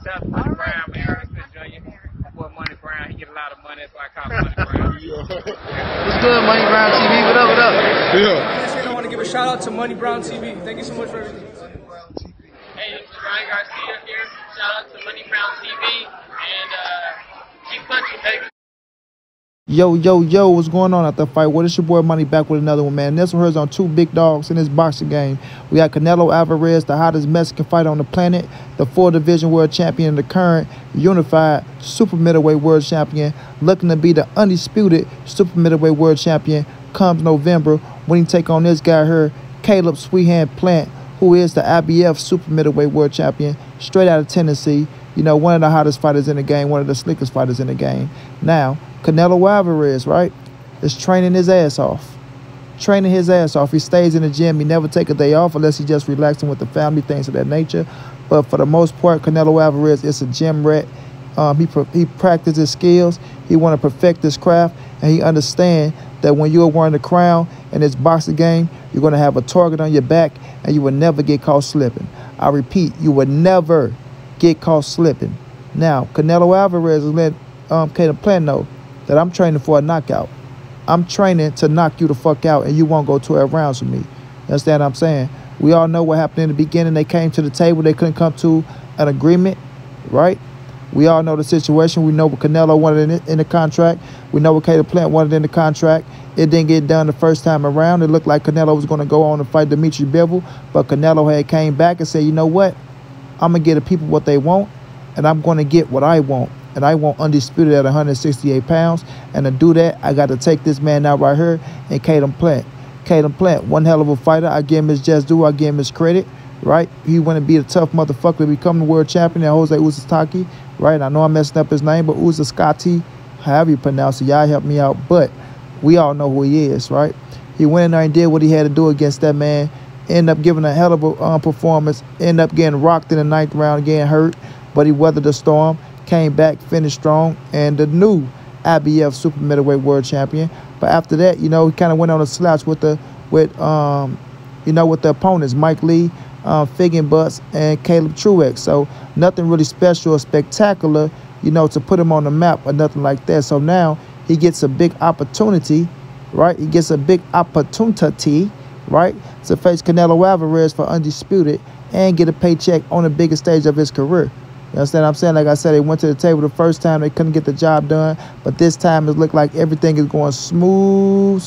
Shout out to Money Brown, man. Smith Jr. My boy Money Brown, he get a lot of money, that's why I call him Money Brown. What's good, Money Brown TV? What up, what up? Yeah. I want to give a shout out to Money Brown TV. Thank you so much for everything. Hey, this is Ryan Garcia here. Shout out to Money Brown TV and keep punching, baby. Yo, what's going on at the fight? Well, it's your boy Money back with another one, man. This one here's on two big dogs in this boxing game. We got Canelo Alvarez, the hottest Mexican fighter on the planet, the 4-division world champion, and the current unified super middleweight world champion, looking to be the undisputed super middleweight world champion comes November when he take on this guy here, Caleb Sweethand Plant, who is the IBF super middleweight world champion, straight out of Tennessee. You know, one of the hottest fighters in the game, one of the slickest fighters in the game. Now, Canelo Alvarez, right, is training his ass off. Training his ass off. He stays in the gym. He never take a day off unless he's just relaxing with the family, things of that nature. But for the most part, Canelo Alvarez is a gym rat. He practices his skills. He want to perfect his craft. And he understands that when you're wearing the crown in this boxing game, you're going to have a target on your back and you will never get caught slipping. I repeat, you will never get caught slipping. Now, Canelo Alvarez is letting Caleb Plant know that I'm training for a knockout. I'm training to knock you the fuck out and you won't go 12 rounds with me. You understand what I'm saying? We all know what happened in the beginning. They came to the table. They couldn't come to an agreement, right? We all know the situation. We know what Canelo wanted in the contract. We know what Caleb Plant wanted in the contract. It didn't get done the first time around. It looked like Canelo was going to go on and fight Dimitri Bivol, but Canelo had came back and said, you know what? I'm going to get the people what they want, and I'm going to get what I want. And I want undisputed at 168 pounds. And to do that, I got to take this man out right here and Caleb Plant. Caleb Plant, one hell of a fighter. I give him his just due. I give him his credit, right? He want to be a tough motherfucker to become the world champion at Jose Uzastaki, right? I know I'm messing up his name, but Uzastaki, however you pronounce it, y'all help me out. But we all know who he is, right? He went in there and did what he had to do against that man. Ended up giving a hell of a performance. Ended up getting rocked in the 9th round, getting hurt. But he weathered the storm. Came back, finished strong, and the new IBF super middleweight world champion. But after that, you know, he kind of went on a slouch with the opponents, Mike Lee, Figgenbutts, and Caleb Truex. So nothing really special or spectacular, you know, to put him on the map or nothing like that. So now he gets a big opportunity, right? He gets a big opportunity, right, to face Canelo Alvarez for undisputed and get a paycheck on the biggest stage of his career. You understand what I'm saying? Like I said, they went to the table the first time. They couldn't get the job done. But this time it looked like everything is going smooth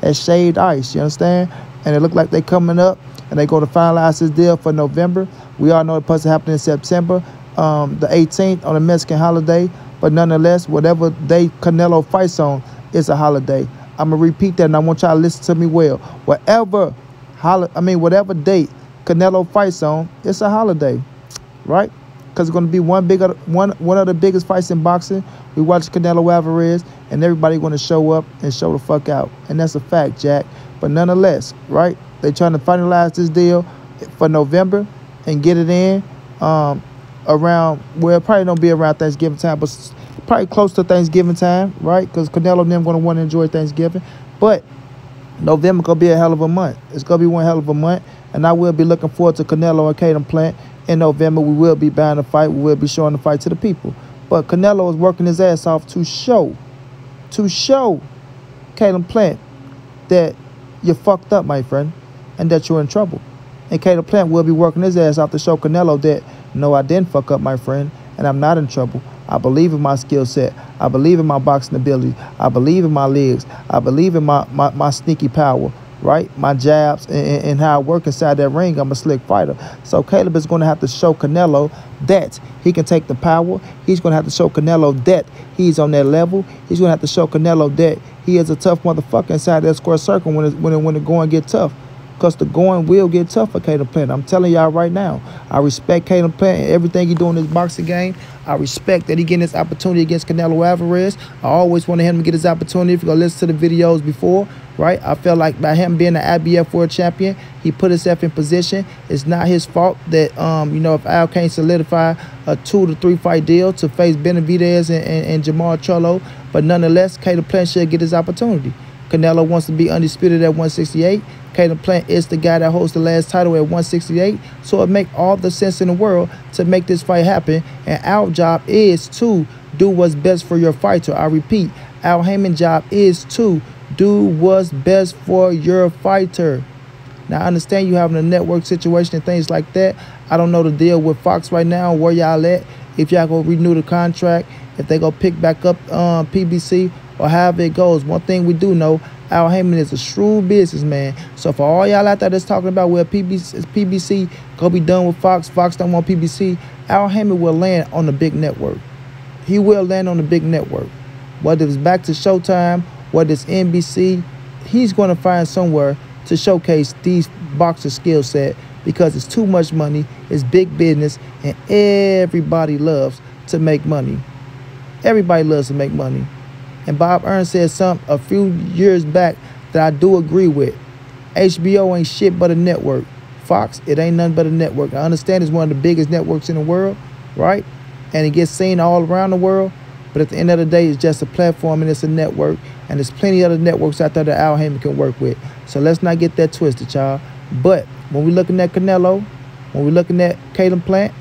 as shaved ice. You understand? And it looked like they coming up and they going to finalize this deal for November. We all know it's supposed to happen in September, the 18th on a Mexican holiday. But nonetheless, whatever day Canelo fights on, it's a holiday. I'm going to repeat that and I want y'all to listen to me well. Whatever date Canelo fights on, it's a holiday. Right? Because it's going to be one of the biggest fights in boxing. We watch Canelo Alvarez, and everybody going to show up and show the fuck out. And that's a fact, Jack. But nonetheless, right? They trying to finalize this deal for November and get it in around, well, it probably don't be around Thanksgiving time, but probably close to Thanksgiving time, right? Because Canelo and them going to want to enjoy Thanksgiving. But November going to be a hell of a month. It's going to be one hell of a month. And I will be looking forward to Canelo and Caleb Plant. In November, we will be buying the fight. We will be showing the fight to the people. But Canelo is working his ass off to show Caleb Plant that you're fucked up, my friend, and that you're in trouble. And Caleb Plant will be working his ass off to show Canelo that, no, I didn't fuck up, my friend, and I'm not in trouble. I believe in my skill set. I believe in my boxing ability. I believe in my legs. I believe in my sneaky power. Right, my jabs and how I work inside that ring. I'm a slick fighter. So Caleb is going to have to show Canelo that he can take the power. He's going to have to show Canelo that he's on that level. He's going to have to show Canelo that he is a tough motherfucker inside that square circle when the going get tough. Because the going will get tough for Caleb Plant. I'm telling y'all right now. I respect Caleb Plant and everything he do in this boxing game. I respect that he getting this opportunity against Canelo Alvarez. I always wanted him to get his opportunity. If you go listen to the videos before, right? I felt like by him being the IBF world champion, he put himself in position. It's not his fault that, you know, if Al can't solidify a 2 to 3 fight deal to face Benavidez and Jamal Charlo. But nonetheless, Caleb Plant should get his opportunity. Canelo wants to be undisputed at 168. Caleb Plant is the guy that holds the last title at 168. So it makes all the sense in the world to make this fight happen. And our job is to do what's best for your fighter. I repeat, Al Haymon's job is to do what's best for your fighter. Now, I understand you having a network situation and things like that. I don't know the deal with Fox right now, where y'all at. If y'all go renew the contract, if they go pick back up PBC or however it goes. One thing we do know, Al Haymon is a shrewd businessman. So for all y'all out there that's talking about, well, PBC go be done with Fox, Fox don't want PBC, Al Haymon will land on the big network. He will land on the big network. Whether it's back to Showtime, whether it's NBC, he's going to find somewhere to showcase these boxers' skill set, because it's too much money, it's big business, and everybody loves to make money. Everybody loves to make money. And Bob Earn said something a few years back that I do agree with. HBO ain't shit but a network. Fox, it ain't nothing but a network. I understand it's one of the biggest networks in the world, right? And it gets seen all around the world. But at the end of the day, it's just a platform and it's a network. And there's plenty of other networks out there that Al Haymon can work with. So let's not get that twisted, y'all. But when we're looking at Canelo, when we're looking at Caleb Plant,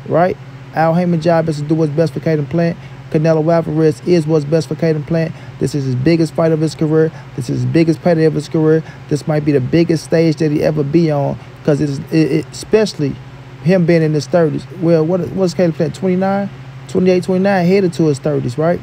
right? Al Haymon's job is to do what's best for Caleb Plant. Canelo Alvarez is what's best for Caleb Plant. This is his biggest fight of his career. This is his biggest payday of his career. This might be the biggest stage that he ever be on, because especially him being in his 30s. Well, what's Caleb Plant, 29? 28, 29, headed to his 30s, right?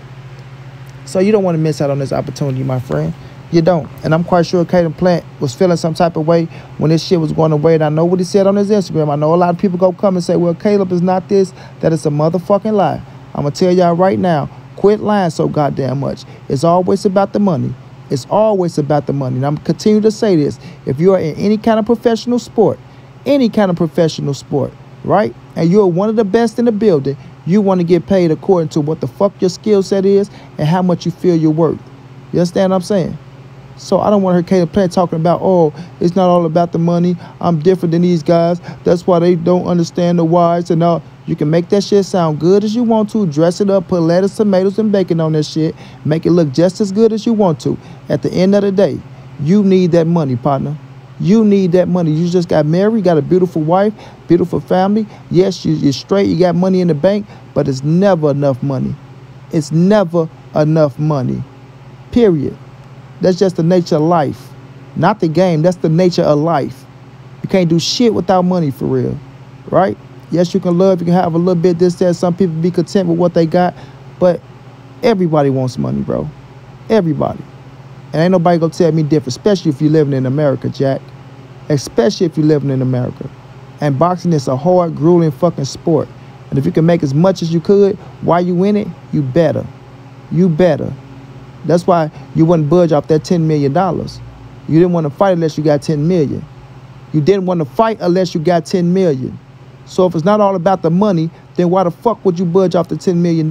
So you don't want to miss out on this opportunity, my friend. You don't. And I'm quite sure Caleb Plant was feeling some type of way when this shit was going away. And I know what he said on his Instagram. I know a lot of people go come and say, well, Caleb is not this. That is a motherfucking lie. I'm going to tell y'all right now, quit lying so goddamn much. It's always about the money. It's always about the money. And I'm going to continue to say this. If you are in any kind of professional sport, right, and you're one of the best in the building, you want to get paid according to what the fuck your skill set is and how much you feel you're worth. You understand what I'm saying? So I don't want to hear Caleb Plant talking about, oh, it's not all about the money. I'm different than these guys. That's why they don't understand the whys and all. You can make that shit sound good as you want to. Dress it up, put lettuce, tomatoes, and bacon on that shit. Make it look just as good as you want to. At the end of the day, you need that money, partner. You need that money. You just got married, got a beautiful wife, beautiful family. Yes, you're straight, you got money in the bank, but it's never enough money. It's never enough money, period. That's just the nature of life. Not the game, that's the nature of life. You can't do shit without money, for real, right? Yes, you can love, you can have a little bit this, that. Some people be content with what they got, but everybody wants money, bro. Everybody. And ain't nobody gonna tell me different, especially if you're living in America, Jack. Especially if you're living in America. And boxing is a hard, grueling fucking sport. And if you can make as much as you could while you in it, you better. You better. That's why you wouldn't budge off that $10 million. You didn't want to fight unless you got $10 million. You didn't want to fight unless you got $10 million. So if it's not all about the money, then why the fuck would you budge off the $10 million?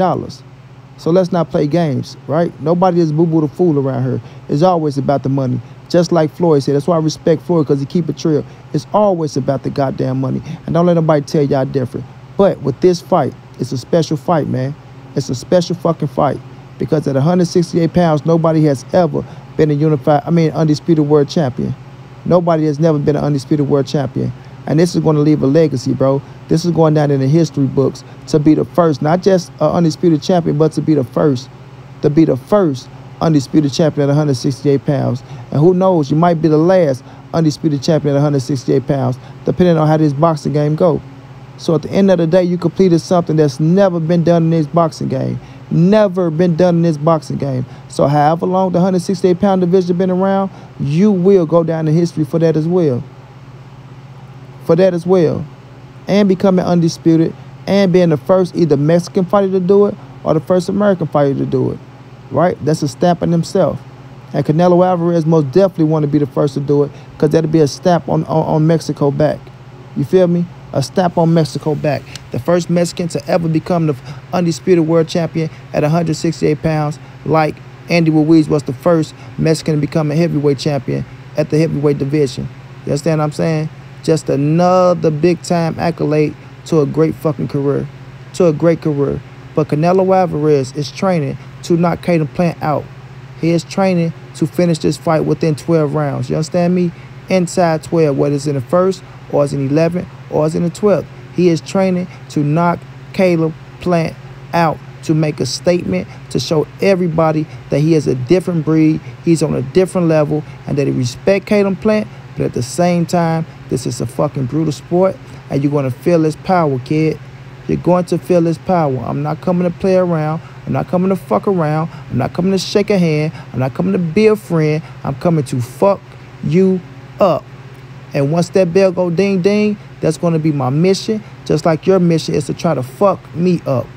So let's not play games, right? Nobody is boo-boo the fool around here. It's always about the money. Just like Floyd said. That's why I respect Floyd, because he keep it real. It's always about the goddamn money. And don't let nobody tell y'all different. But with this fight, it's a special fight, man. It's a special fucking fight. Because at 168 pounds, nobody has ever been undisputed world champion. Nobody has never been an undisputed world champion. And this is going to leave a legacy, bro. This is going down in the history books to be the first, not just an undisputed champion, but to be the first undisputed champion at 168 pounds. And who knows, you might be the last undisputed champion at 168 pounds, depending on how this boxing game go. So at the end of the day, you completed something that's never been done in this boxing game. Never been done in this boxing game. So however long the 168-pound division been around, you will go down in history for that as well. For that as well. And becoming undisputed and being the first either Mexican fighter to do it or the first American fighter to do it. Right? That's a stamp on himself. And Canelo Alvarez most definitely want to be the first to do it, because that'll be a stamp on Mexico back. You feel me? A stamp on Mexico back. The first Mexican to ever become the undisputed world champion at 168 pounds, like Andy Ruiz was the first Mexican to become a heavyweight champion at the heavyweight division. You understand what I'm saying? Just another big-time accolade to a great fucking career. To a great career. But Canelo Alvarez is training to knock Caleb Plant out. He is training to finish this fight within 12 rounds. You understand me? Inside 12, whether it's in the first or it's in 11 or it's in the 12th. He is training to knock Caleb Plant out, to make a statement, to show everybody that he is a different breed, he's on a different level, and that he respects Caleb Plant. But at the same time, this is a fucking brutal sport, and you're going to feel his power, kid. You're going to feel his power. I'm not coming to play around. I'm not coming to fuck around. I'm not coming to shake a hand. I'm not coming to be a friend. I'm coming to fuck you up. And once that bell go ding ding, that's going to be my mission, just like your mission is to try to fuck me up.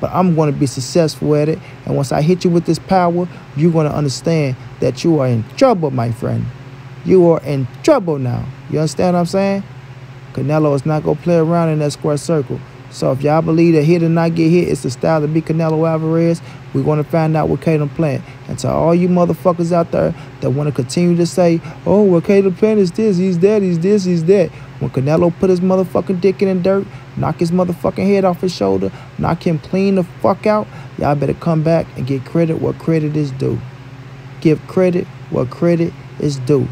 But I'm going to be successful at it. And once I hit you with this power, you're going to understand that you are in trouble, my friend. You are in trouble now. You understand what I'm saying? Canelo is not going to play around in that square circle. So if y'all believe that hit or not get hit, it's the style to beat Canelo Alvarez, we're going to find out what Caleb Plant. And to all you motherfuckers out there that want to continue to say, oh, well, Caleb Plant is this, he's that, he's this, he's that. When Canelo put his motherfucking dick in the dirt, knock his motherfucking head off his shoulder, knock him clean the fuck out, y'all better come back and get credit where credit is due. Give credit where credit is due.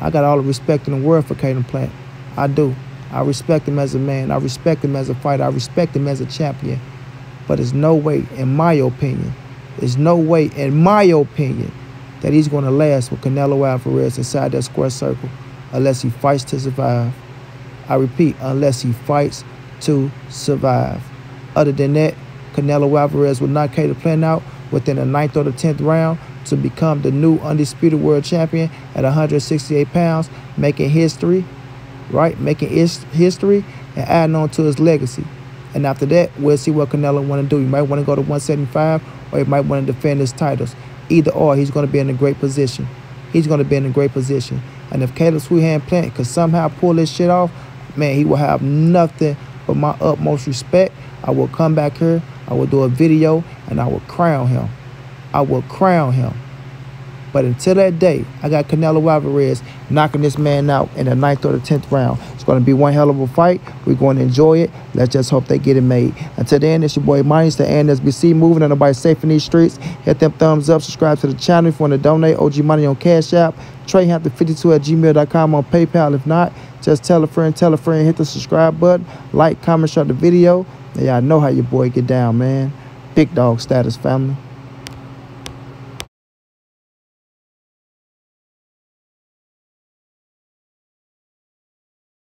I got all the respect in the world for Caleb Plant. I do. I respect him as a man. I respect him as a fighter. I respect him as a champion. But there's no way, in my opinion, there's no way, in my opinion, that he's going to last with Canelo Alvarez inside that square circle unless he fights to survive. I repeat, unless he fights to survive. Other than that, Canelo Alvarez will knock Caleb Plant out within the 9th or the 10th round to become the new undisputed world champion at 168 pounds, making history, right? Making history and adding on to his legacy. And after that, we'll see what Canelo want to do. He might want to go to 175 or he might want to defend his titles. Either or, he's going to be in a great position. He's going to be in a great position. And if Caleb Sweethand Plant could somehow pull this shit off, man, he will have nothing but my utmost respect. I will come back here, I will do a video, and I will crown him. I will crown him. But until that day, I got Canelo Alvarez knocking this man out in the 9th or the 10th round. It's going to be one hell of a fight. We're going to enjoy it. Let's just hope they get it made. Until then, it's your boy Money. It's the NSBC moving and nobody safe in these streets. Hit them thumbs up. Subscribe to the channel if you want to donate. OG Money on Cash App. TreyHampton52@gmail.com on PayPal. If not, just tell a friend, hit the subscribe button. Like, comment, share the video. And y'all know how your boy get down, man. Big dog status, family.